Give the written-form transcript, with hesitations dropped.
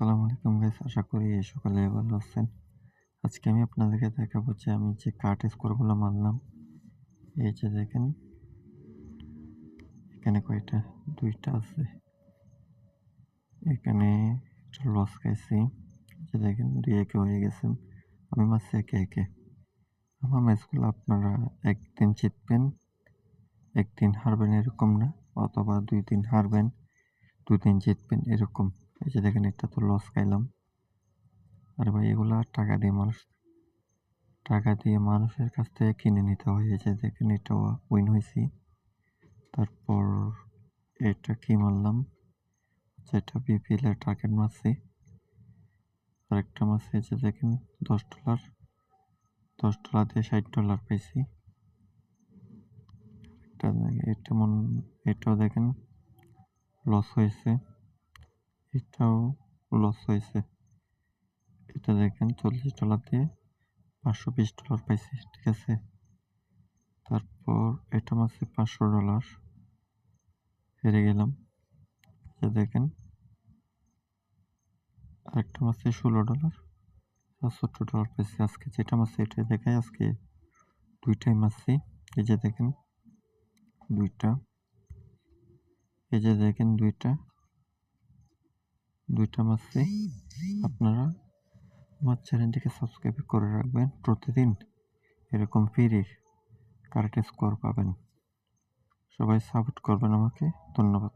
আসসালামু আলাইকুম গাইস, আশা করি সকালে ভালো আছেন। আজকে আমি আপনাদেরকে দেখাবো যে আমি যে কাট স্কোরগুলো মারলাম। এই যে দেখেন এখানে কয়টা, 2টা আছে। এখানে একটা লস খাইছি। এই যে দেখেন 2-1 হয়ে গেছে। আমি মারছি 1-1। আমার ম্যাচগুলো আপনারা একদিন জিতবেন, একদিন হারবেন এরকম না, অথবা 2 দিন হারবেন, 2 দিন জিতবেন এরকম। এই যে দেখেন এটা তো লস খাইলাম। আরে ভাই এগুলা টাকা দিয়ে মানুষের কাছ থেকে কিনে নিতে হয়। এই যে দেখেন এটাও উইন হইছি। তারপর এটা কি মারলাম, যেটা বিপিএল এর টার্গেট মারছি। আরেকটা মারছি, এই যে দেখেন $10, $10 দিয়ে $60 পাইছি। এটাও দেখেন লস হয়েছে, এটাও লস হয়েছে। এটা দেখেন $40 দিয়ে $520 পাইছি, ঠিক আছে। তারপর এটা মারছি $500, হেরে গেলাম। যে দেখেন আরেকটা মারছি $16, $64 পাইছি। আজকে যেটা মারছি এটাই দেখাই, আজকে 2টাই মারছি। এই যে দেখেন 2টা, এই যে দেখেন 2টা মারছি। আপনারা আমার চ্যানেলটিকে সাবস্ক্রাইব করে রাখবেন, প্রতিদিন এরকম ফ্রি কারেক্ট স্কোর পাবেন। সবাই সাপোর্ট করবেন আমাকে। ধন্যবাদ।